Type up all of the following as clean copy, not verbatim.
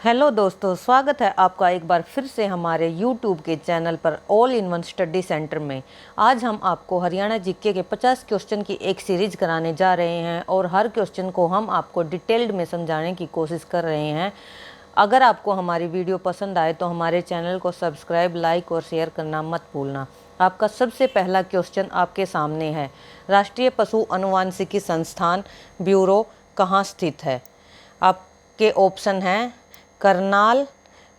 Hello दोस्तों, स्वागत है आपका एक बार फिर से हमारे YouTube के चैनल पर all in one study centre में। आज हम आपको हरियाणा जीके के 50 क्वेश्चन की एक सीरीज कराने जा रहे हैं और हर क्वेश्चन को हम आपको डिटेल्ड में समझाने की कोशिश कर रहे हैं। अगर आपको हमारी वीडियो पसंद आए तो हमारे चैनल को सब्सक्राइब, लाइक और शेयर करना मत भूलना। आपका सबसे पहला क्वेश्चन आपके सामने है। राष्ट्रीय पशु अनुवांशिकी संस्थान ब्यूरो कहाँ स्थित है? आपके ऑप्शन हैं करनाल,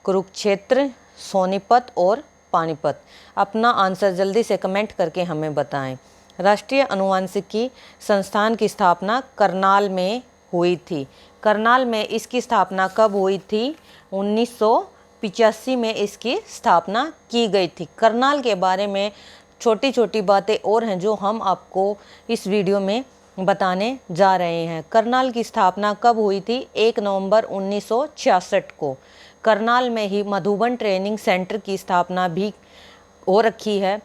कुरुक्षेत्र, सोनीपत और पानीपत। अपना आंसर जल्दी से कमेंट करके हमें बताएं। राष्ट्रीय अनुवांशिकी संस्थान की स्थापना करनाल में हुई थी। करनाल में इसकी स्थापना कब हुई थी? 1985 में इसकी स्थापना की गई थी। करनाल के बारे में छोटी छोटी बातें और हैं जो हम आपको इस वीडियो में बताने जा रहे हैं। करनाल की स्थापना कब हुई थी? 1 नवंबर 1966 को। करनाल में ही मधुबन ट्रेनिंग सेंटर की स्थापना भी हो रखी है।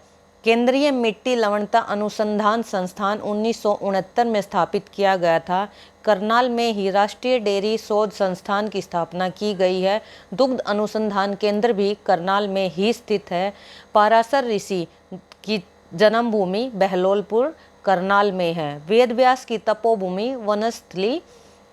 केंद्रीय मिट्टी लवणता अनुसंधान संस्थान 1969 में स्थापित किया गया था। करनाल में ही राष्ट्रीय डेयरी शोध संस्थान की स्थापना की गई है। दुग्ध अनुसंधान केंद्र भी करनाल में ही स्थित है। पाराशर ऋषि की जन्मभूमि बहलोलपुर करनाल में है। वेद व्यास की तपोभूमि वनस्थली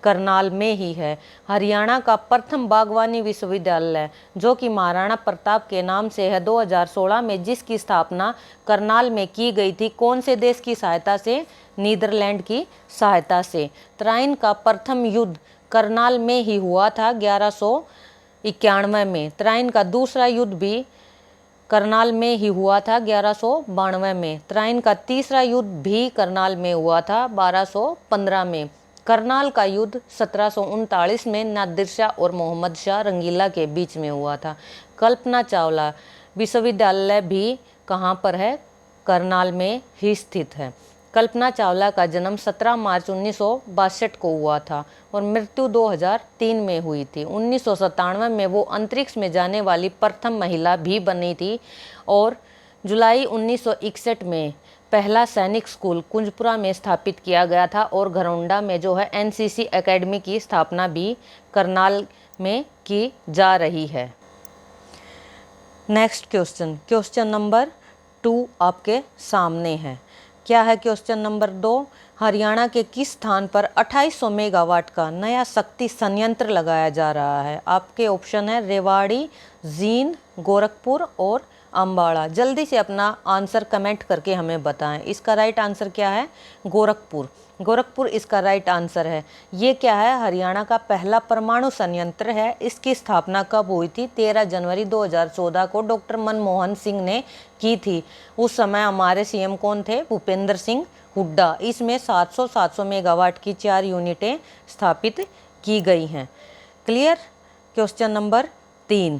करनाल में ही है। हरियाणा का प्रथम बागवानी विश्वविद्यालय जो कि महाराणा प्रताप के नाम से है, 2016 में जिसकी स्थापना करनाल में की गई थी। कौन से देश की सहायता से? नीदरलैंड की सहायता से। त्राइन का प्रथम युद्ध करनाल में ही हुआ था 1191 में। त्राइन का दूसरा युद्ध भी करनाल में ही हुआ था 1192 में। त्राइन का तीसरा युद्ध भी करनाल में हुआ था 1215 में। करनाल का युद्ध 1739 में नादिर शाह और मोहम्मद शाह रंगीला के बीच में हुआ था। कल्पना चावला विश्वविद्यालय भी कहाँ पर है? करनाल में ही स्थित है। कल्पना चावला का जन्म 17 मार्च 1962 को हुआ था और मृत्यु 2003 में हुई थी। 1997 में वो अंतरिक्ष में जाने वाली प्रथम महिला भी बनी थी और जुलाई 1961 में पहला सैनिक स्कूल कुंजपुरा में स्थापित किया गया था और घरौंडा में जो है एनसीसी एकेडमी की स्थापना भी करनाल में की जा रही है। नेक्स्ट क्वेश्चन नंबर 2 आपके सामने है। क्या है क्वेश्चन नंबर 2? हरियाणा के किस स्थान पर 2800 मेगावाट का नया शक्ति संयंत्र लगाया जा रहा है? आपके ऑप्शन है रेवाड़ी, जींद, गोरखपुर और अम्बाड़ा। जल्दी से अपना आंसर कमेंट करके हमें बताएं। इसका राइट आंसर क्या है? गोरखपुर। गोरखपुर इसका राइट आंसर है। ये क्या है? हरियाणा का पहला परमाणु संयंत्र है। इसकी स्थापना कब हुई थी? 13 जनवरी 2014 को डॉक्टर मनमोहन सिंह ने की थी। उस समय हमारे सीएम कौन थे? भूपेंद्र सिंह हुड्डा। इसमें 700 मेगावाट की 4 यूनिटें स्थापित की गई हैं। Clear? Question number 3।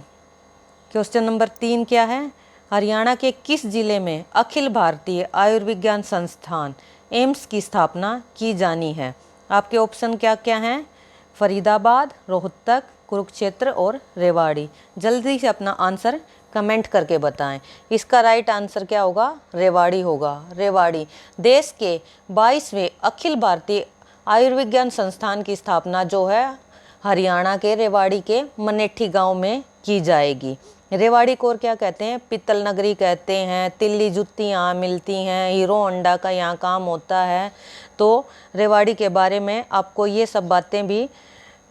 Question number 3 क्या है? हरियाणा के किस जिले में अखिल भारतीय आयुर्विज्ञान संस्थान एम्स की स्थापना की जानी है? आपके ऑप्शन क्या क्या हैं? फरीदाबाद, रोहतक, कुरुक्षेत्र और रेवाड़ी। जल्दी से अपना आंसर कमेंट करके बताएं। इसका राइट आंसर क्या होगा? रेवाड़ी होगा। रेवाड़ी। देश के 22वें अखिल भारतीय आयुर्विज्ञान संस्थान की स्थापना जो है हरियाणा के रेवाड़ी के मनेठी गांव में की जाएगी। रेवाड़ी को और क्या कहते हैं? पित्तल नगरी कहते हैं। तिल्ली जुत्ती यहाँ मिलती हैं। हीरो होंडा का यहाँ काम होता है। तो रेवाड़ी के बारे में आपको ये सब बातें भी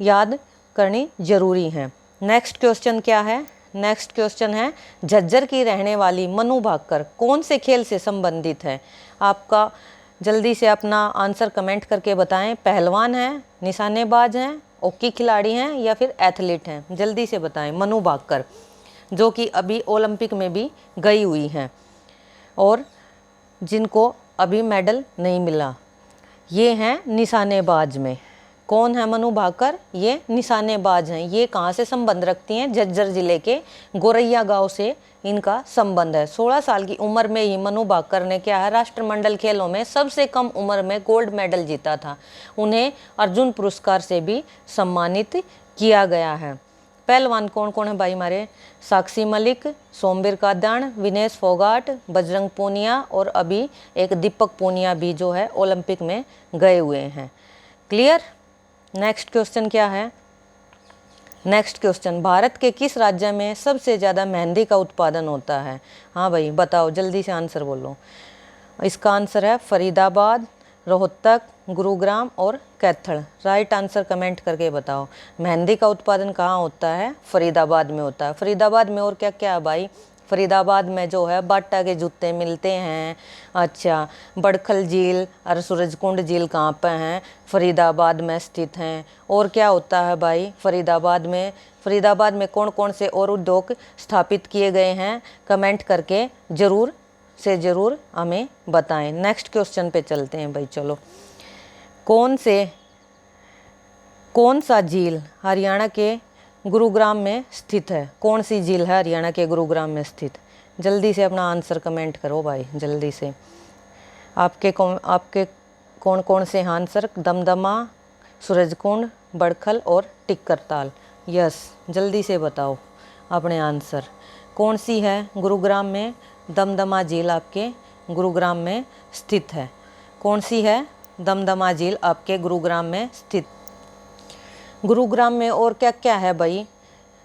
याद करनी जरूरी हैं। नेक्स्ट क्वेश्चन क्या है? नेक्स्ट क्वेश्चन है झज्जर की रहने वाली मनु भाकर कौन से खेल से संबंधित है? आपका जल्दी से अपना आंसर कमेंट करके बताएं। पहलवान हैं, निशानेबाज हैं, हॉकी खिलाड़ी हैं या फिर एथलीट हैं? जल्दी से बताएं। मनु भाकर जो कि अभी ओलंपिक में भी गई हुई हैं और जिनको अभी मेडल नहीं मिला। ये हैं निशानेबाज में। कौन है मनु भाकर? ये निशानेबाज हैं। ये कहाँ से संबंध रखती हैं? झज्जर जिले के गोरैया गांव से इनका संबंध है। 16 साल की उम्र में ही मनु भाकर ने क्या है? राष्ट्रमंडल खेलों में सबसे कम उम्र में गोल्ड मेडल जीता था। उन्हें अर्जुन पुरस्कार से भी सम्मानित किया गया है। पहलवान कौन कौन है भाई हमारे? साक्षी मलिक, सोमवीर कादयान, विनेश फोगाट, बजरंग पूनिया और अभी एक दीपक पूनिया भी जो है ओलंपिक में गए हुए हैं। क्लियर? नेक्स्ट क्वेश्चन क्या है? नेक्स्ट क्वेश्चन, भारत के किस राज्य में सबसे ज़्यादा मेहंदी का उत्पादन होता है? हाँ भाई बताओ, जल्दी से आंसर बोलो। इसका आंसर है फरीदाबाद, रोहतक, गुरुग्राम और कैथल। राइट आंसर कमेंट करके बताओ। मेहंदी का उत्पादन कहाँ होता है? फरीदाबाद में होता है। फरीदाबाद में और क्या क्या है भाई? फरीदाबाद में जो है बाटा के जूते मिलते हैं। अच्छा, बड़खल झील और सूरजकुंड झील कहाँ पे हैं? फरीदाबाद में स्थित हैं। और क्या होता है भाई फरीदाबाद में? फरीदाबाद में कौन कौन से और उद्योग स्थापित किए गए हैं? कमेंट करके ज़रूर से ज़रूर हमें बताएं। नेक्स्ट क्वेश्चन पे चलते हैं भाई। चलो, कौन सा झील हरियाणा के गुरुग्राम में स्थित है? कौन सी झील है हरियाणा के गुरुग्राम में स्थित? जल्दी से अपना आंसर कमेंट करो भाई, जल्दी से। आपके कौन कौन से आंसर? दमदमा, सूरजकुंड, बड़खल और टिक्करताल। यस, जल्दी से बताओ अपने आंसर। कौन सी है गुरुग्राम में? दमदमा झील आपके गुरुग्राम में स्थित है। कौन सी है? दमदमा झील आपके गुरुग्राम में स्थित। गुरुग्राम में और क्या क्या है भाई?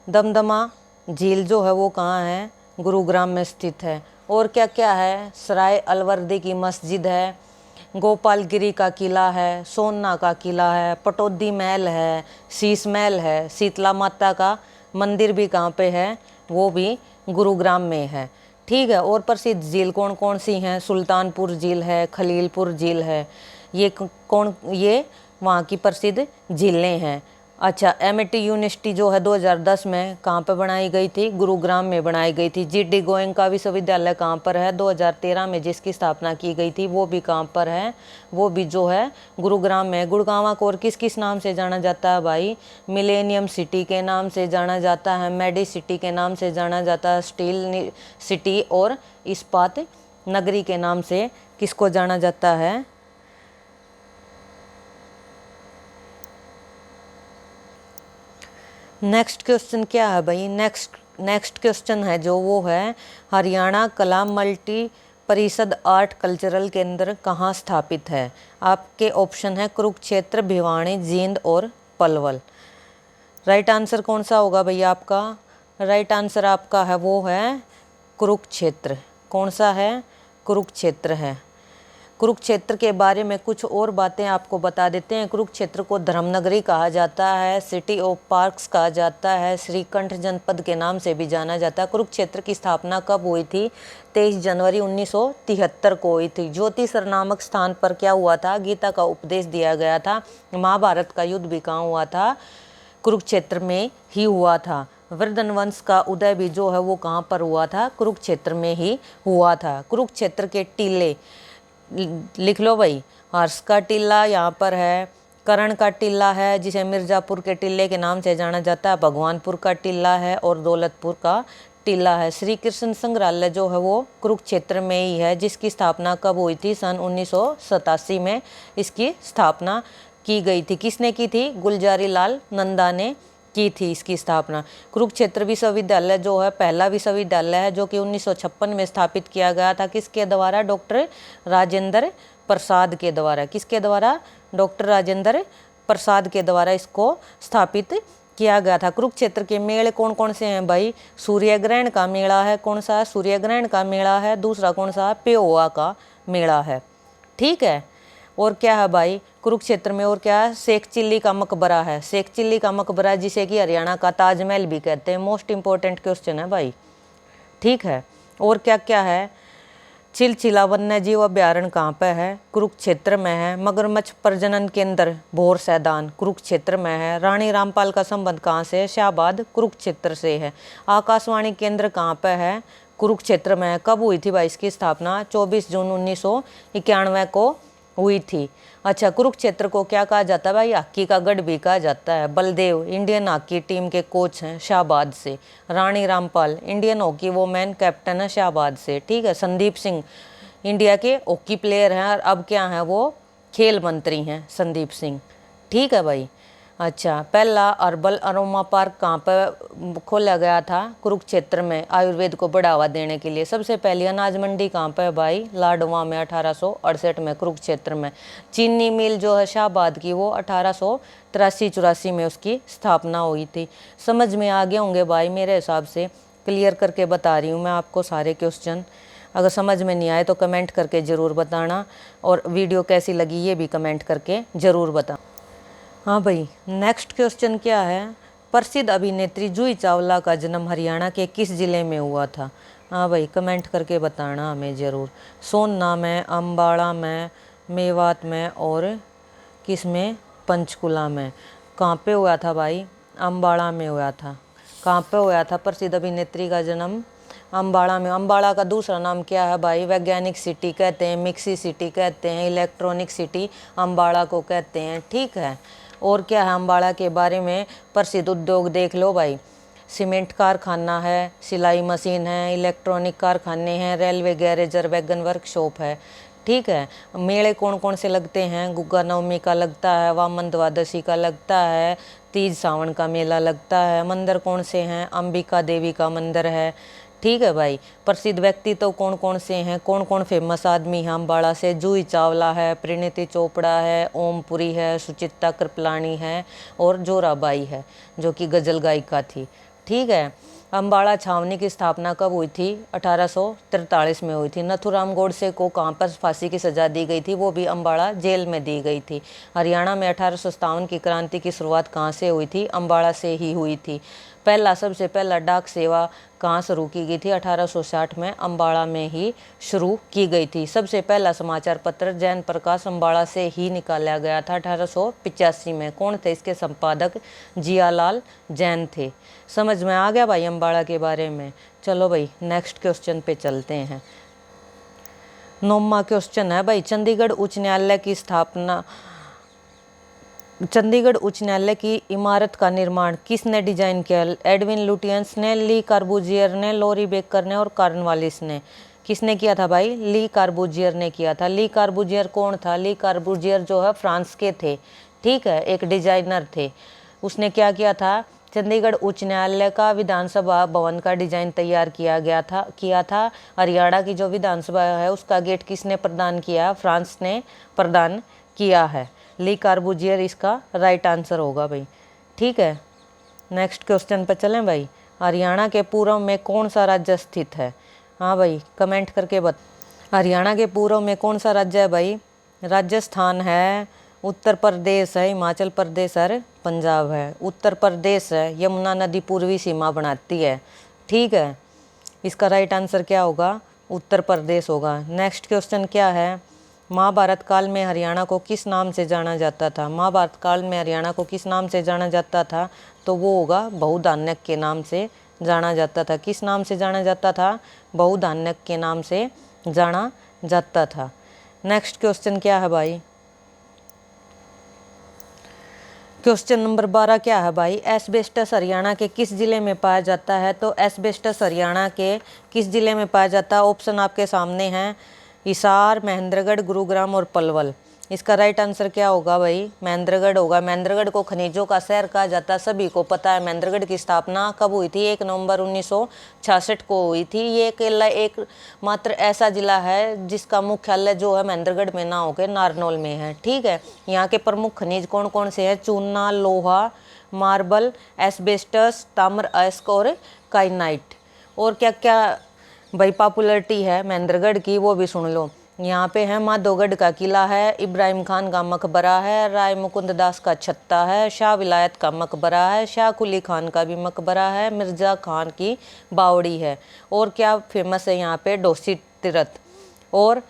दमदमा झील जो है वो कहाँ है? गुरुग्राम में स्थित है। और क्या क्या है? सराय अलवर्दी की मस्जिद है, गोपालगिरी का किला है, सोनना का किला है, पटौदी महल है, शीश महल है, शीतला माता का मंदिर भी कहाँ पे है? वो भी गुरुग्राम में है। ठीक है। और प्रसिद्ध झील कौन कौन सी हैं? सुल्तानपुर झील है, खलीलपुर झील है। ये वहाँ की प्रसिद्ध झीलें हैं। अच्छा, एमिटी यूनिवर्सिटी जो है 2010 में कहाँ पर बनाई गई थी? गुरुग्राम में बनाई गई थी। जीडी गोयनका विश्वविद्यालय कहाँ पर है? 2013 में जिसकी स्थापना की गई थी वो भी कहाँ पर है? वो भी जो है गुरुग्राम में। गुड़गांव को और किस किस नाम से जाना जाता है भाई? मिलेनियम सिटी के नाम से जाना जाता है, मेडी सिटी के नाम से जाना जाता है, स्टील सिटी और इस्पात नगरी के नाम से किसको जाना जाता है? नेक्स्ट क्वेश्चन क्या है भाई? नेक्स्ट क्वेश्चन है जो वो है, हरियाणा कला मल्टी परिषद आर्ट कल्चरल केंद्र कहाँ स्थापित है? आपके ऑप्शन है कुरुक्षेत्र, भिवानी, जींद और पलवल। राइट आंसर कौन सा होगा भैया आपका? राइट आंसर आपका है वो है कुरुक्षेत्र। कौन सा है? कुरुक्षेत्र है। कुरुक्षेत्र के बारे में कुछ और बातें आपको बता देते हैं। कुरुक्षेत्र को धर्मनगरी कहा जाता है, सिटी ऑफ पार्क्स कहा जाता है, श्रीकंठ जनपद के नाम से भी जाना जाता है। कुरुक्षेत्र की स्थापना कब हुई थी? 23 जनवरी 1973 को हुई थी। ज्योतिसर नामक स्थान पर क्या हुआ था? गीता का उपदेश दिया गया था। महाभारत का युद्ध भी कहाँ हुआ था? कुरुक्षेत्र में ही हुआ था। वर्धन वंश का उदय भी जो है वो कहाँ पर हुआ था? कुरुक्षेत्र में ही हुआ था। कुरुक्षेत्र के टीले लिख लो भाई। हर्ष का टीला यहाँ पर है, करण का टीला है जिसे मिर्ज़ापुर के टीले के नाम से जाना जाता है, भगवानपुर का टीला है और दौलतपुर का टीला है। श्री कृष्ण संग्रहालय जो है वो कुरुक्षेत्र में ही है, जिसकी स्थापना कब हुई थी? सन 1987 में इसकी स्थापना की गई थी। किसने की थी? गुलजारी लाल नंदा ने की थी इसकी स्थापना। कुरुक्षेत्र विश्वविद्यालय जो है पहला विश्वविद्यालय है जो कि 1956 में स्थापित किया गया था। किसके द्वारा? डॉक्टर राजेंद्र प्रसाद के द्वारा। किसके द्वारा? डॉक्टर राजेंद्र प्रसाद के द्वारा इसको स्थापित किया गया था। कुरुक्षेत्र के मेले कौन कौन से हैं भाई? सूर्य ग्रहण का मेला है। कौन सा? सूर्य ग्रहण का मेला है। दूसरा कौन सा? पेओवा का मेला है। ठीक है। और क्या है भाई कुरुक्षेत्र में? और क्या है? शेख चिल्ली का मकबरा है। शेख चिल्ली का मकबरा जिसे कि हरियाणा का ताजमहल भी कहते हैं। मोस्ट इंपॉर्टेंट क्वेश्चन है भाई। ठीक है। और क्या क्या है? चिलचिला वन्य जीव अभ्यारण्य कहाँ पे है? कुरुक्षेत्र में है। मगरमच्छ प्रजनन केंद्र भोर सैदान कुरुक्षेत्र में है। रानी रामपाल का संबंध कहाँ से है? शाहबाद कुरुक्षेत्र से है। आकाशवाणी केंद्र कहाँ पे है? कुरुक्षेत्र में है। कब हुई थी भाई इसकी स्थापना? 24 जून 1991 को हुई थी। अच्छा, कुरुक्षेत्र को क्या कहा जाता है भाई? हॉकी का गढ़ भी कहा जाता है। बलदेव इंडियन हॉकी टीम के कोच हैं शाहबाद से। Rani Rampal Indian hockey women captain है शाहबाद से। ठीक है। संदीप सिंह इंडिया के हॉकी प्लेयर हैं और अब क्या हैं? वो खेल मंत्री हैं संदीप सिंह। ठीक है भाई। अच्छा, पहला अर्बल अरोमा पार्क कहाँ पर खोला गया था? कुरुक्षेत्र में, आयुर्वेद को बढ़ावा देने के लिए। सबसे पहली अनाज मंडी कहाँ पर है भाई? लाडवा में 1868 में, कुरुक्षेत्र में। चीनी मिल जो है शाहबाद की, वो 1883-84 में उसकी स्थापना हुई थी। समझ में आ गए होंगे भाई, मेरे हिसाब से क्लियर करके बता रही हूँ मैं आपको सारे क्वेश्चन। अगर समझ में नहीं आए तो कमेंट करके ज़रूर बताना, और वीडियो कैसी लगी ये भी कमेंट करके ज़रूर बताना। हाँ भाई, नेक्स्ट क्वेश्चन क्या है? प्रसिद्ध अभिनेत्री जूही चावला का जन्म हरियाणा के किस जिले में हुआ था? हाँ भाई, कमेंट करके बताना हमें ज़रूर। सोनना में, अम्बाड़ा में, मेवात में, और किस में? पंचकुला में। कहाँ पे हुआ था भाई? अम्बाड़ा में हुआ था। कहाँ पे हुआ था प्रसिद्ध अभिनेत्री का जन्म? अम्बाड़ा में। अम्बाड़ा का दूसरा नाम क्या है भाई? वैज्ञानिक सिटी कहते हैं, मिक्सी सिटी कहते हैं, इलेक्ट्रॉनिक सिटी अम्बाड़ा को कहते हैं। ठीक है, और क्या है अम्बाड़ा के बारे में? प्रसिद्ध उद्योग देख लो भाई, सीमेंट कारखाना है, सिलाई मशीन है, इलेक्ट्रॉनिक कारखाने हैं, रेलवे गैरेज और वैगन वर्कशॉप है। ठीक है, मेले कौन कौन से लगते हैं? गुग्गा नवमी का लगता है, वामन द्वादशी का लगता है, तीज सावन का मेला लगता है। मंदिर कौन से हैं? अंबिका देवी का मंदिर है। ठीक है भाई, प्रसिद्ध व्यक्ति तो कौन कौन से हैं? कौन कौन फेमस आदमी हैं अम्बाड़ा से? जूही चावला है, परिणीति चोपड़ा है, ओमपुरी है, सुचित्रा कृपलानी है, और जोराबाई है जो कि गजल गायिका थी। ठीक है, अम्बाड़ा छावनी की स्थापना कब हुई थी? 1843 में हुई थी। नथुराम गोडसे को कहाँ पर फांसी की सजा दी गई थी? वो भी अम्बाड़ा जेल में दी गई थी। हरियाणा में 1857 की क्रांति की शुरुआत कहाँ से हुई थी? अम्बाड़ा से ही हुई थी। सबसे पहला डाक सेवा कहाँ शुरू की गई थी? 1860 में अम्बाड़ा में ही शुरू की गई थी। सबसे पहला समाचार पत्र जैन प्रकाश अम्बाड़ा से ही निकाला गया था 1885 में। कौन थे इसके संपादक? जियालाल जैन थे। समझ में आ गया भाई अम्बाड़ा के बारे में? चलो भाई, नेक्स्ट क्वेश्चन पे चलते हैं। 9वां क्वेश्चन है भाई, चंडीगढ़ उच्च न्यायालय की इमारत का निर्माण किसने डिजाइन किया? एडविन लुटियंस ने, ली कार्बूजियर ने, लॉरी बेकर ने, और कॉर्नवालिस ने। किसने किया था भाई? ली कार्बूजियर ने किया था। ली कार्बूजियर कौन था? ली कार्बूजियर जो है फ्रांस के थे। ठीक है, एक डिजाइनर थे। उसने क्या किया था? चंडीगढ़ उच्च न्यायालय का विधानसभा भवन का डिजाइन तैयार किया था। हरियाणा की जो विधानसभा है उसका गेट किसने प्रदान किया? फ्रांस ने प्रदान किया है। ली कार्बूजियर इसका राइट आंसर होगा भाई। ठीक है, नेक्स्ट क्वेश्चन पर चलें भाई। हरियाणा के पूर्व में कौन सा राज्य स्थित है? हाँ भाई, कमेंट करके हरियाणा के पूर्व में कौन सा राज्य है भाई? राजस्थान है, उत्तर प्रदेश है, हिमाचल प्रदेश और पंजाब है। उत्तर प्रदेश है, यमुना नदी पूर्वी सीमा बनाती है। ठीक है, इसका राइट आंसर क्या होगा? उत्तर प्रदेश होगा। नेक्स्ट क्वेश्चन क्या है? महाभारत काल में हरियाणा को किस नाम से जाना जाता था? महाभारत काल में हरियाणा को किस नाम से जाना जाता था? तो वो होगा बहुधान्यक के नाम से जाना जाता था। किस नाम से जाना जाता था? बहुधान्यक के नाम से जाना जाता था। नेक्स्ट क्वेश्चन क्या है भाई? क्वेश्चन नंबर 12 क्या है भाई? एस्बेस्टस हरियाणा के किस जिले में पाया जाता है? तो एस्बेस्टस हरियाणा के किस जिले में पाया जाता है? ऑप्शन आपके सामने हैं, हिसार, महेंद्रगढ़, गुरुग्राम और पलवल। इसका राइट आंसर क्या होगा भाई? महेंद्रगढ़ होगा। महेंद्रगढ़ को खनिजों का शहर कहा जाता है, सभी को पता है। महेंद्रगढ़ की स्थापना कब हुई थी? 1 नवंबर 1966 को हुई थी। ये अकेला एक मात्र ऐसा जिला है जिसका मुख्यालय जो है महेंद्रगढ़ में ना होकर नारनौल में है। ठीक है, यहाँ के प्रमुख खनिज कौन कौन से हैं? चूना, लोहा, मार्बल, एस्बेस्टस, ताम्र अयस्क और काइनाइट। और क्या क्या भाई पॉपुलरिटी है महेंद्रगढ़ की, वो भी सुन लो। यहाँ पे है माधोगढ़ का किला है, इब्राहिम खान का मकबरा है, राय मुकुंद दास का छत्ता है, शाह विलायत का मकबरा है, शाह कुली खान का भी मकबरा है, मिर्जा खान की बावड़ी है। और क्या फेमस है यहाँ पे? डोसी तीर्थ और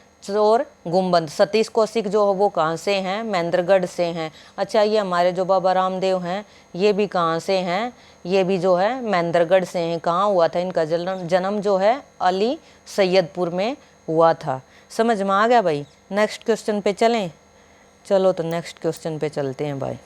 गुम्बद। सतीश कौशिक जो है वो कहाँ से हैं? महेंद्रगढ़ से हैं। अच्छा, ये हमारे जो बाबा रामदेव हैं ये भी कहाँ से हैं? ये भी जो है महेंद्रगढ़ से हैं। कहाँ हुआ था इनका जन्म जो है? अली सैयदपुर में हुआ था। समझ में आ गया भाई? नेक्स्ट क्वेश्चन पे चलें। चलो तो नेक्स्ट क्वेश्चन पे चलते हैं भाई।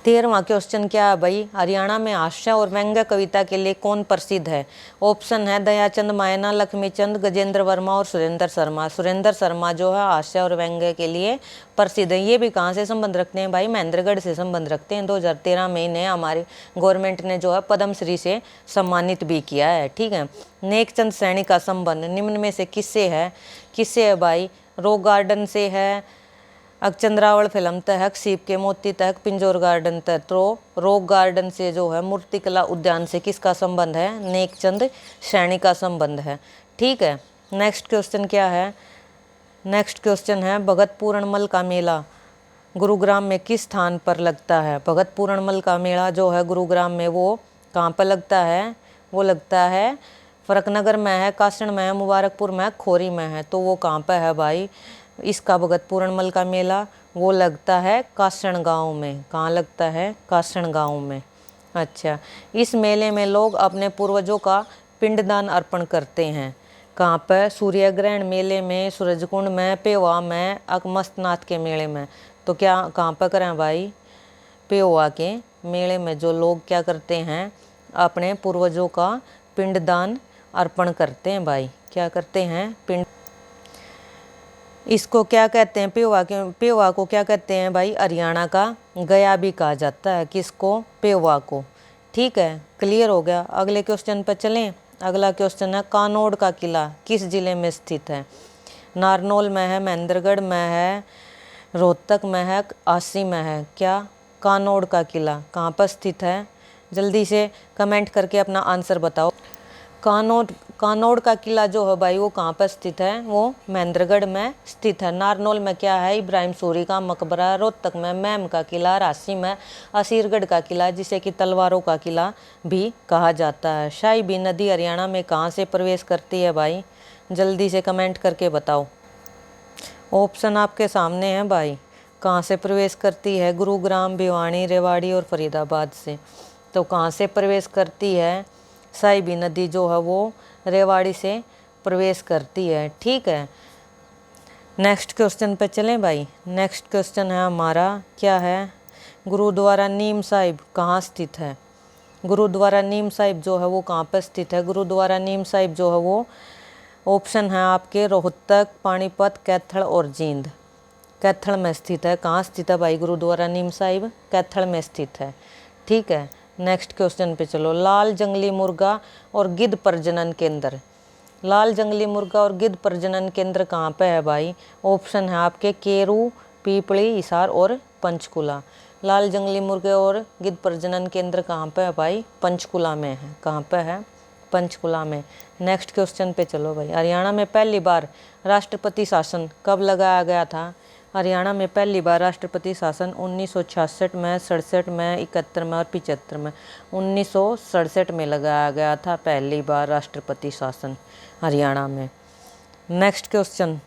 13वां क्वेश्चन क्या है भाई, हरियाणा में हास्य और व्यंग्य कविता के लिए कौन प्रसिद्ध है? ऑप्शन है दयाचंद मायना, लक्ष्मीचंद, गजेंद्र वर्मा और सुरेंद्र शर्मा। सुरेंद्र शर्मा जो है हास्य और व्यंग्य के लिए प्रसिद्ध है। ये भी कहाँ से संबंध रखते हैं भाई? महेंद्रगढ़ से संबंध रखते हैं। 2013 में इन्हें हमारी गवर्नमेंट ने जो है पद्मश्री से सम्मानित भी किया है। ठीक है। नेकचंद सैनी का संबंध निम्न में से किससे है? किससे है भाई? रॉक गार्डन से है, अकचंद्रावल फिल्म तहक, सीप के मोती तहक, पिंजौर गार्डन तक। तो रॉक गार्डन से जो है मूर्तिकला उद्यान से किसका संबंध है? नेकचंद सैनी का संबंध है। ठीक है। नेक्स्ट क्वेश्चन क्या है? नेक्स्ट क्वेश्चन है भगत पूर्णमल का मेला गुरुग्राम में किस स्थान पर लगता है? भगत पूर्णमल का मेला जो है गुरुग्राम में वो कहाँ पर लगता है? वो लगता है फरकनगर में है, कासण में है, मुबारकपुर में है, खोरी में है। तो वो कहाँ पर है भाई? इसका भगत पूर्णमल का मेला वो लगता है कासण गांव में। कहाँ लगता है? कासण गांव में। अच्छा, इस मेले में लोग अपने पूर्वजों का पिंडदान अर्पण करते हैं। कहाँ पर? सूर्य ग्रहण मेले में, सूरजकुंड में, पेवा में, अकमस्तनाथ के मेले में। तो क्या कहाँ पर करें भाई? पेवा के मेले में जो लोग क्या करते हैं? अपने पूर्वजों का पिंडदान अर्पण करते हैं भाई। क्या करते हैं? पिंड। इसको क्या कहते हैं? पेवा को क्या कहते हैं भाई? हरियाणा का गया भी कहा जाता है। किसको? पेवा को। ठीक है, क्लियर हो गया। अगले क्वेश्चन पर चलें। अगला क्वेश्चन है कानोड़ का किला किस जिले में स्थित है? नारनौल में है, महेंद्रगढ़ में है, रोहतक में है, आसी में है। क्या? कानोड़ का किला कहाँ पर स्थित है? जल्दी से कमेंट करके अपना आंसर बताओ। कानोड़ का किला जो है भाई वो कहाँ पर स्थित है? वो महेंद्रगढ़ में स्थित है। नारनौल में क्या है? इब्राहिम सूरी का मकबरा। रोहतक में मैम का किला। रांची में असीरगढ़ का किला जिसे कि तलवारों का किला भी कहा जाता है। शाही नदी हरियाणा में कहाँ से प्रवेश करती है भाई? जल्दी से कमेंट करके बताओ। ऑप्शन आपके सामने है भाई। कहाँ से प्रवेश करती है? गुरुग्राम, भिवानी, रेवाड़ी और फरीदाबाद से। तो कहाँ से प्रवेश करती है? साहिबी नदी जो है वो रेवाड़ी से प्रवेश करती है। ठीक है। नेक्स्ट क्वेश्चन पे चलें भाई। नेक्स्ट क्वेश्चन है हमारा क्या है? गुरुद्वारा नीम साहिब कहाँ स्थित है? गुरुद्वारा नीम साहिब जो है वो कहाँ पर स्थित है? गुरुद्वारा नीम साहिब जो है वो ऑप्शन है आपके रोहतक, पानीपत, कैथल और जींद। कैथल में स्थित है। कहाँ स्थित है भाई गुरुद्वारा नीम साहिब? कैथल में स्थित है। ठीक है। नेक्स्ट क्वेश्चन पे चलो। लाल जंगली मुर्गा और गिद्ध प्रजनन केंद्र। लाल जंगली मुर्गा और गिद्ध प्रजनन केंद्र कहाँ पे है भाई? ऑप्शन है आपके केरू, पीपली, हिसार और पंचकुला। लाल जंगली मुर्गे और गिद्ध प्रजनन केंद्र कहाँ पे है भाई? पंचकुला में है। कहाँ पे है? पंचकुला में। नेक्स्ट क्वेश्चन पे चलो भाई। हरियाणा में पहली बार राष्ट्रपति शासन कब लगाया गया था? हरियाणा में पहली बार राष्ट्रपति शासन 1966 में, 67 में, 71 में और 75 में। 1967 में लगाया गया था पहली बार राष्ट्रपति शासन हरियाणा में। नेक्स्ट क्वेश्चन,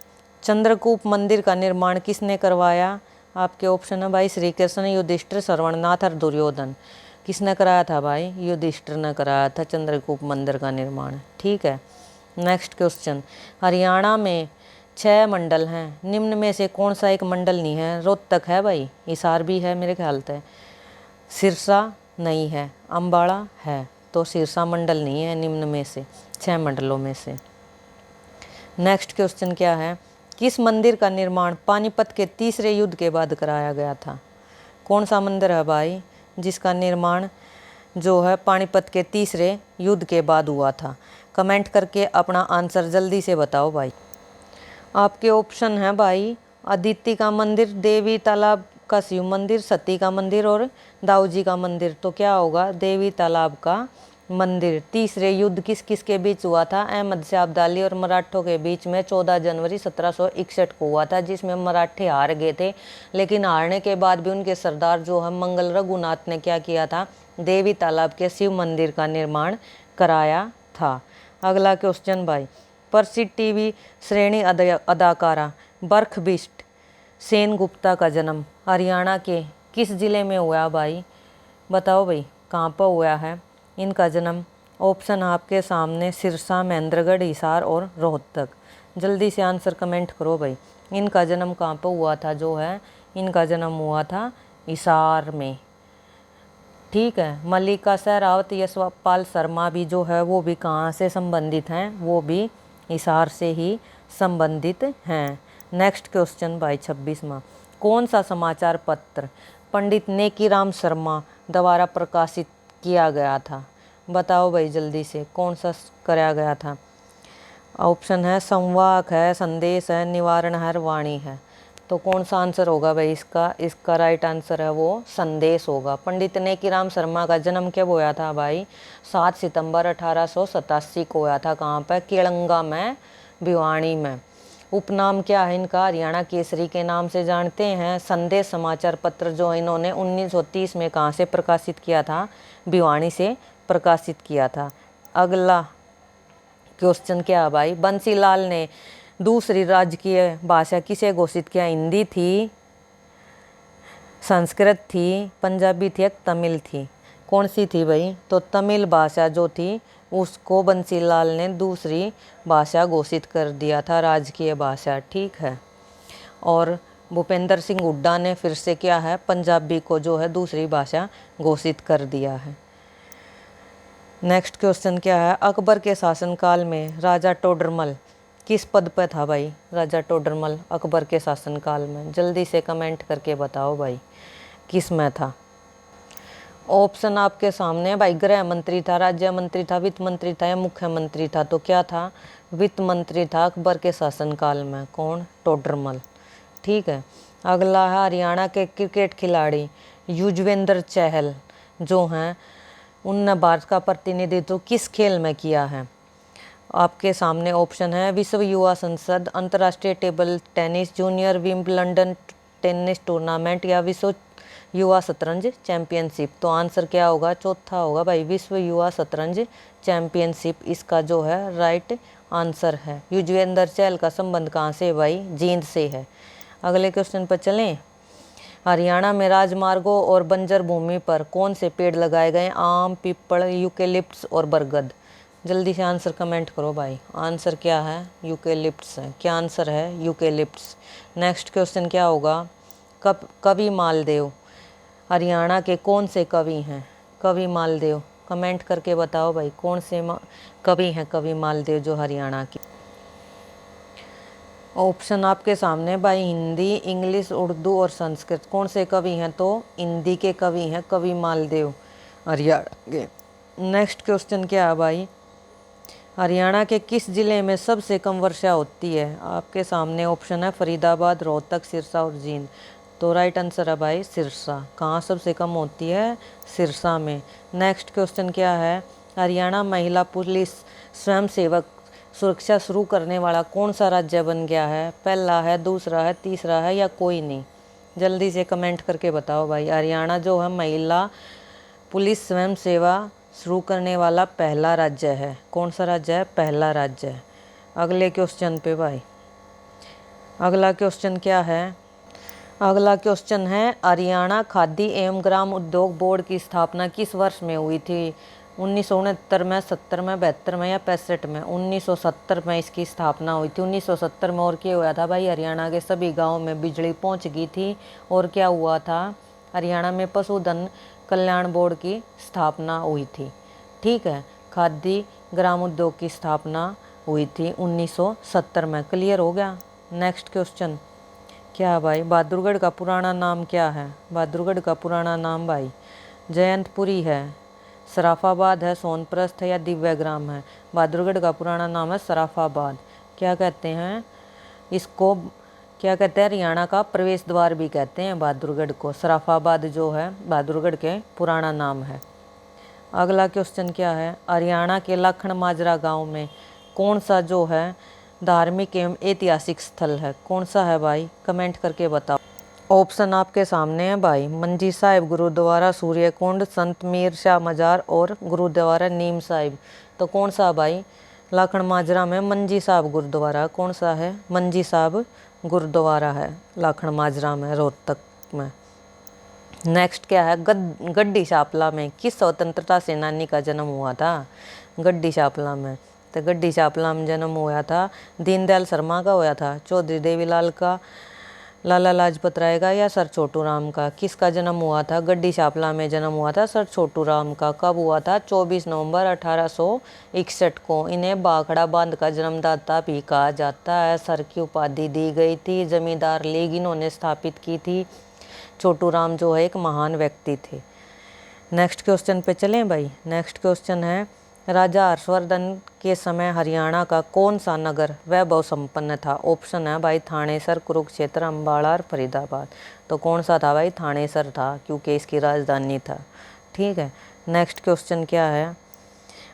चंद्रकूप मंदिर का निर्माण किसने करवाया? आपके ऑप्शन है भाई श्री कृष्ण, युधिष्ठिर, श्रवणनाथ और दुर्योधन। किसने कराया था भाई? युधिष्ठिर ने कराया था चंद्रकूप मंदिर का निर्माण। ठीक है। नेक्स्ट क्वेश्चन, हरियाणा में 6 मंडल हैं, निम्न में से कौन सा एक मंडल नहीं है? रोहतक है भाई, हिसार भी है मेरे ख्याल से, सिरसा नहीं है, अम्बाड़ा है। तो सिरसा मंडल नहीं है निम्न में से 6 मंडलों में से। नेक्स्ट क्वेश्चन क्या है? किस मंदिर का निर्माण पानीपत के तीसरे युद्ध के बाद कराया गया था? कौन सा मंदिर है भाई जिसका निर्माण जो है पानीपत के तीसरे युद्ध के बाद हुआ था? कमेंट करके अपना आंसर जल्दी से बताओ भाई। आपके ऑप्शन है भाई अदिति का मंदिर, देवी तालाब का शिव मंदिर, सती का मंदिर और दाऊ जी का मंदिर। तो क्या होगा? देवी तालाब का मंदिर। तीसरे युद्ध किस किस के बीच हुआ था? अहमद शाह अब्दाली और मराठों के बीच में 14 जनवरी 1761 को हुआ था, जिसमें मराठे हार गए थे। लेकिन हारने के बाद भी उनके सरदार जो है मंगल रघुनाथ ने क्या किया था? देवी तालाब के शिव मंदिर का निर्माण कराया था। अगला क्वेश्चन भाई, प्रसिद्ध टीवी श्रेणी अदाकारा बरखबिस्ट सेन गुप्ता का जन्म हरियाणा के किस जिले में हुआ भाई? बताओ भाई कहाँ पर हुआ है इनका जन्म? ऑप्शन आपके सामने सिरसा, महेंद्रगढ़, हिसार और रोहतक। जल्दी से आंसर कमेंट करो भाई। इनका जन्म कहाँ पर हुआ था? जो है इनका जन्म हुआ था हिसार में। ठीक है। मल्लिका शेरावत, यशपाल शर्मा भी जो है वो भी कहाँ से संबंधित हैं, वो भी हिसार से ही संबंधित हैं। नेक्स्ट क्वेश्चन भाई 26वां, कौन सा समाचार पत्र पंडित नेकीराम शर्मा द्वारा प्रकाशित किया गया था? बताओ भाई जल्दी से, कौन सा कराया गया था? ऑप्शन है संवाक है, संदेश है, निवारण है, वाणी है। तो कौन सा आंसर होगा भाई इसका? इसका राइट आंसर है वो संदेश होगा। पंडित नेकीराम शर्मा का जन्म कब हुआ था भाई? 7 सितंबर 1887 को हुआ था। कहाँ पर? केलंगा में, भिवानी में। उपनाम क्या है इनका? हरियाणा केसरी के नाम से जानते हैं। संदेश समाचार पत्र जो इन्होंने 1930 में कहाँ से प्रकाशित किया था? भिवानी से प्रकाशित किया था। अगला क्वेश्चन क्या है भाई? बंसीलाल ने दूसरी राजकीय भाषा किसे घोषित किया? हिंदी थी, संस्कृत थी, पंजाबी थी या तमिल थी? कौन सी थी भाई? तो तमिल भाषा जो थी उसको बंसीलाल ने दूसरी भाषा घोषित कर दिया था, राजकीय भाषा। ठीक है। और भूपेंद्र सिंह हुड्डा ने फिर से क्या है, पंजाबी को जो है दूसरी भाषा घोषित कर दिया है। नेक्स्ट क्वेश्चन क्या है? अकबर के शासनकाल में राजा टोडरमल किस पद पर था भाई? राजा टोडरमल अकबर के शासनकाल में जल्दी से कमेंट करके बताओ भाई किस में था? ऑप्शन आपके सामने है भाई। गृह मंत्री था, राज्य मंत्री था, वित्त मंत्री था या मुख्यमंत्री था? तो क्या था? वित्त मंत्री था अकबर के शासनकाल में। कौन? टोडरमल। ठीक है। अगला है हरियाणा के क्रिकेट खिलाड़ी युजवेंद्र चहल जो हैं उनने भारत का प्रतिनिधित्व किस खेल में किया है? आपके सामने ऑप्शन है विश्व युवा संसद, अंतर्राष्ट्रीय table tennis, junior Wimbledon tennis tournament या विश्व युवा शतरंज चैंपियनशिप। तो आंसर क्या होगा? चौथा होगा भाई, विश्व युवा शतरंज चैंपियनशिप इसका जो है राइट आंसर है। युजवेंद्र चहल का संबंध कहाँ से भाई? जींद से है। अगले क्वेश्चन पर चलें। हरियाणा में राजमार्गों और बंजर भूमि पर कौन से पेड़ लगाए गए? आम, पीपल, यूकेलिप्टस और बरगद। जल्दी से आंसर कमेंट करो भाई। आंसर क्या है? यूकेलिप्टस है। क्या आंसर है? यूकेलिप्टस। नेक्स्ट क्वेश्चन क्या होगा? कवि मालदेव हरियाणा के कौन से कवि हैं? कवि मालदेव कमेंट करके बताओ भाई कौन से कवि हैं कवि मालदेव जो हरियाणा के? ऑप्शन आपके सामने भाई, हिंदी, इंग्लिश, उर्दू और संस्कृत। कौन से कवि हैं? तो हिंदी के कवि हैं कवि मालदेव हरियाणा के। नेक्स्ट क्वेश्चन क्या है भाई? हरियाणा के किस जिले में सबसे कम वर्षा होती है? आपके सामने ऑप्शन है फरीदाबाद, रोहतक, सिरसा और जींद। तो राइट आंसर है भाई सिरसा। कहाँ सबसे कम होती है? सिरसा में। नेक्स्ट क्वेश्चन क्या है? हरियाणा महिला पुलिस स्वयंसेवक सुरक्षा शुरू करने वाला कौन सा राज्य बन गया है? पहला है, दूसरा है, तीसरा है या कोई नहीं? जल्दी से कमेंट करके बताओ भाई। हरियाणा जो है महिला पुलिस स्वयं सेवा शुरू करने वाला पहला राज्य है। कौन सा राज्य है? पहला राज्य है। अगले क्वेश्चन पे भाई, अगला क्वेश्चन क्या है? अगला क्वेश्चन है हरियाणा खादी एवं ग्राम उद्योग बोर्ड की स्थापना किस वर्ष में हुई थी? 1969 में, 70 में, 72 में या 65 में? 1970 में इसकी स्थापना हुई थी। 1970 में और क्या हुआ था भाई? हरियाणा के सभी गाँव में बिजली पहुँच गई थी। और क्या हुआ था? हरियाणा में पशुधन कल्याण बोर्ड की स्थापना हुई थी। ठीक है। खादी ग्राम उद्योग की स्थापना हुई थी 1970 में। क्लियर हो गया? नेक्स्ट क्वेश्चन क्या है भाई? बहादुरगढ़ का पुराना नाम क्या है? बहादुरगढ़ का पुराना नाम भाई जयंतपुरी है, सराफाबाद है, सोनप्रस्थ है या दिव्यग्राम है? बहादुरगढ़ का पुराना नाम है सराफाबाद। क्या कहते हैं इसको? क्या कहते हैं? हरियाणा का प्रवेश द्वार भी कहते हैं बहादुरगढ़ को। सराफाबाद जो है बहादुरगढ़ के पुराना नाम है। अगला क्वेश्चन क्या है? हरियाणा के लाखन माजरा गांव में कौन सा जो है धार्मिक एवं ऐतिहासिक स्थल है? कौन सा है भाई? कमेंट करके बताओ। ऑप्शन आपके सामने है भाई, मंजी साहिब गुरुद्वारा, सूर्यकुंड, संत मीर शाह मजार और गुरुद्वारा नीम साहिब। तो कौन सा भाई? लाखन माजरा में मंजी साहब गुरुद्वारा। कौन सा है? मंजी साहब गुरुद्वारा है लाखन माजरा में, रोहतक में। नेक्स्ट क्या है? गड्डी शापला में किस स्वतंत्रता सेनानी का जन्म हुआ था? गड्डी शापला में, तो गड्डी शापला में जन्म हुआ था दीनदयाल शर्मा का हुआ था, चौधरी देवीलाल का, लाला लाजपत राय का या सर छोटू राम का? किसका जन्म हुआ था? गड्डी शापला में जन्म हुआ था सर छोटू राम का। कब हुआ था? 24 नवंबर 1861 को। इन्हें भाखड़ा बांध का जन्मदाता भी कहा जाता है। सर की उपाधि दी गई थी। जमींदार लीग इन्होंने स्थापित की थी। छोटू राम जो है एक महान व्यक्ति थे। नेक्स्ट क्वेश्चन पे चलें भाई। नेक्स्ट क्वेश्चन है, राजा हर्षवर्धन के समय हरियाणा का कौन सा नगर वैभव संपन्न था? ऑप्शन है भाई थानेसर, कुरुक्षेत्र, अम्बाला और फरीदाबाद। तो कौन सा था भाई? थानेसर था, क्योंकि इसकी राजधानी था। ठीक है। नेक्स्ट क्वेश्चन क्या है,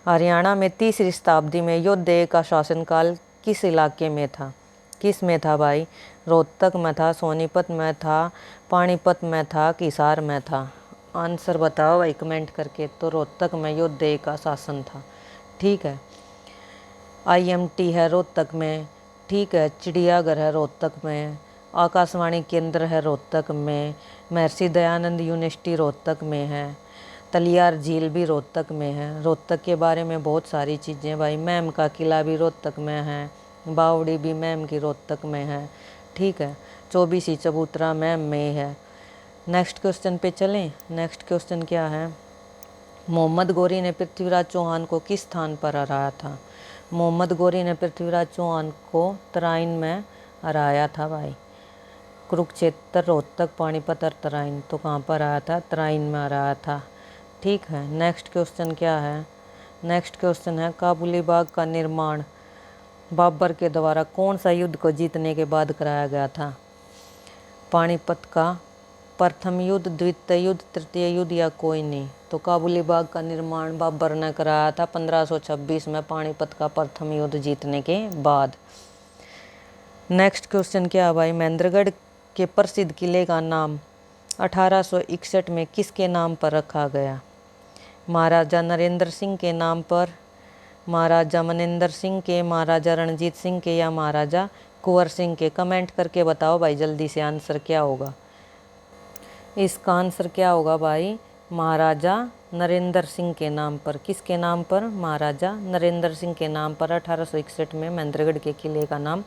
हरियाणा में तीसरी शताब्दी में योद्धे का शासनकाल किस इलाके में था? किस में था भाई? रोहतक में था, सोनीपत में था, पानीपत में था, हिसार में था? आंसर बताओ भाई कमेंट करके। तो रोहतक में योद्धे का शासन था। ठीक है। IMT है रोहतक में। ठीक है। चिड़ियाघर है रोहतक में। आकाशवाणी केंद्र है रोहतक में। महर्षि दयानंद यूनिवर्सिटी रोहतक में है। तलियार झील भी रोहतक में है। रोहतक के बारे में बहुत सारी चीज़ें भाई, मैम का किला भी रोहतक में है, बावड़ी भी मैम की रोहतक में है। ठीक है। चौबीसी चबूतरा मैम में है। नेक्स्ट क्वेश्चन पे चलें। नेक्स्ट क्वेश्चन क्या है, मोहम्मद गौरी ने पृथ्वीराज चौहान को किस स्थान पर हराया था? मोहम्मद गौरी ने पृथ्वीराज चौहान को तराइन में हराया था भाई। कुरुक्षेत्र, रोहतक, पानीपत और तराइन। तो कहाँ पर आया था? तराइन में हराया था। ठीक है। नेक्स्ट क्वेश्चन क्या है, नेक्स्ट क्वेश्चन है, काबुली बाग का निर्माण बाबर के द्वारा कौन सा युद्ध को जीतने के बाद कराया गया था? पानीपत का प्रथम युद्ध, द्वितीय युद्ध, तृतीय युद्ध या कोई नहीं? तो काबुली बाग का निर्माण बाबर ने कराया था 1526 में, पानीपत का प्रथम युद्ध जीतने के बाद। नेक्स्ट क्वेश्चन क्या है भाई, महेंद्रगढ़ के प्रसिद्ध किले का नाम 1861 में किसके नाम पर रखा गया? महाराजा नरेंद्र सिंह के नाम पर, महाराजा मनिंदर सिंह के, महाराजा रणजीत सिंह के या महाराजा कुंवर सिंह के? कमेंट करके बताओ भाई जल्दी से आंसर क्या होगा। इसका आंसर क्या होगा भाई? महाराजा नरेंद्र सिंह के नाम पर। किसके नाम पर? महाराजा नरेंद्र सिंह के नाम पर 1861 में महेंद्रगढ़ के किले का नाम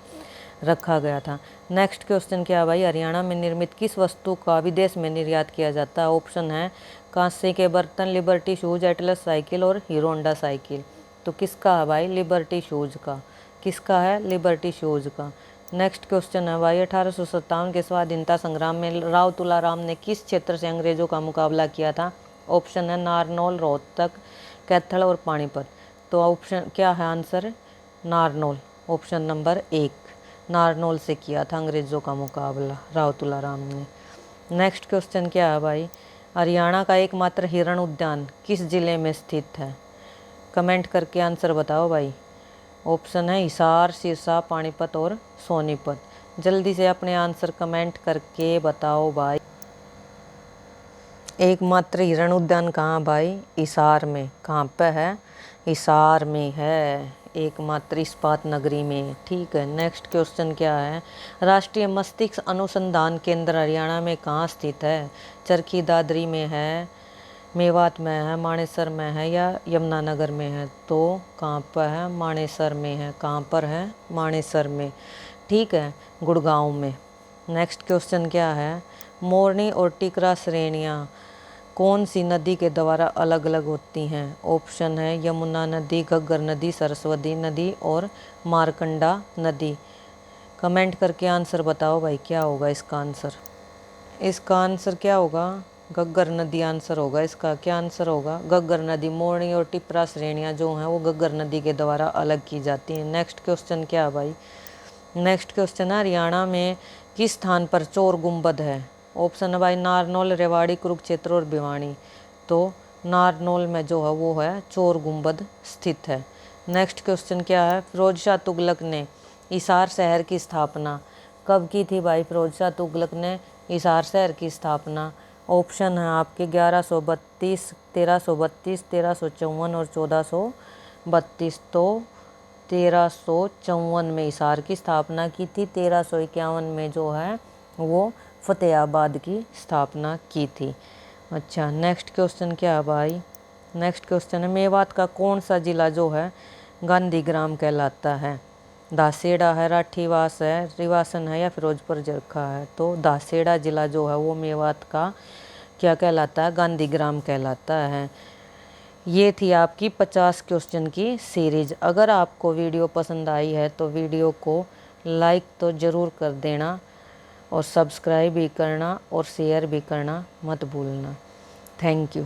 रखा गया था। नेक्स्ट क्वेश्चन क्या है भाई, हरियाणा में निर्मित किस वस्तु का विदेश में निर्यात किया जाता है? ऑप्शन है कांसे के बर्तन, लिबर्टी शूज, एटलस साइकिल और हीरो होंडा साइकिल। तो किसका है भाई? लिबर्टी शूज का। किसका है? लिबर्टी शूज का। नेक्स्ट क्वेश्चन है भाई, 1857 के स्वाधीनता संग्राम में राव तुलाराम ने किस क्षेत्र से अंग्रेजों का मुकाबला किया था? ऑप्शन है नारनौल, रोहतक, कैथल और पानीपत। तो ऑप्शन क्या है answer? Narnaul. Option number 1, Narnaul से किया था अंग्रेजों का मुकाबला राव तुलाराम ने। नेक्स्ट क्वेश्चन क्या है भाई, हरियाणा का एकमात्र हिरण उद्यान किस जिले में स्थित है? कमेंट करके आंसर बताओ भाई। ऑप्शन है हिसार, सिरसा, पानीपत और सोनीपत। जल्दी से अपने आंसर कमेंट करके बताओ भाई। एकमात्र हिरण उद्यान कहाँ भाई? हिसार में। कहाँ पे है? हिसार में है, एकमात्र इस्पात नगरी में। ठीक है। नेक्स्ट क्वेश्चन क्या है, राष्ट्रीय मस्तिष्क अनुसंधान केंद्र हरियाणा में कहाँ स्थित है? चरखी दादरी में है, मेवात में है, मानेसर में है या यमुनानगर में है? तो कहाँ पर है? मानेसर में है। कहाँ पर है? मानेसर में। ठीक है, गुड़गांव में। नेक्स्ट क्वेश्चन क्या है, मोरनी और टिकरा श्रेणियाँ कौन सी नदी के द्वारा अलग अलग होती हैं? ऑप्शन है यमुना नदी, घग्गर नदी, सरस्वती नदी और मारकंडा नदी। कमेंट करके आंसर बताओ भाई क्या होगा इसका आंसर। इसका आंसर क्या होगा? घग्गर नदी आंसर होगा इसका। क्या आंसर होगा? घग्गर नदी। मोरनी और टिपरा श्रेणियाँ जो हैं वो घग्गर नदी के द्वारा अलग की जाती हैं। नेक्स्ट क्वेश्चन क्या है भाई, नेक्स्ट क्वेश्चन है हरियाणा में किस स्थान पर चोर गुंबद है? ऑप्शन है भाई नारनौल, रेवाड़ी, कुरुक्षेत्र और भिवानी। तो नारनौल में जो है वो है चोर गुंबद स्थित है। नेक्स्ट क्वेश्चन क्या है, फिरोज शाह तुगलक ने हिसार शहर की स्थापना कब की थी भाई? फिरोज शाह तुगलक ने हिसार शहर की स्थापना, ऑप्शन है आपके 1132, 1332, 1354 और 1432। तो 1354 में हिसार की स्थापना की थी। 1351 में जो है वो फतेहाबाद की स्थापना की थी। अच्छा, नेक्स्ट क्वेश्चन क्या है भाई, नेक्स्ट क्वेश्चन है मेवात का कौन सा जिला जो है गांधी ग्राम कहलाता है? दासेड़ा है, राठीवास है, रिवासन है या फिरोजपुर जरखा है। तो दासेड़ा ज़िला जो है वो मेवात का क्या कहलाता है, गांधीग्राम कहलाता है। ये थी आपकी 50 क्वेश्चन की सीरीज। अगर आपको वीडियो पसंद आई है तो वीडियो को लाइक तो ज़रूर कर देना और सब्सक्राइब भी करना और शेयर भी करना मत भूलना। Thank you.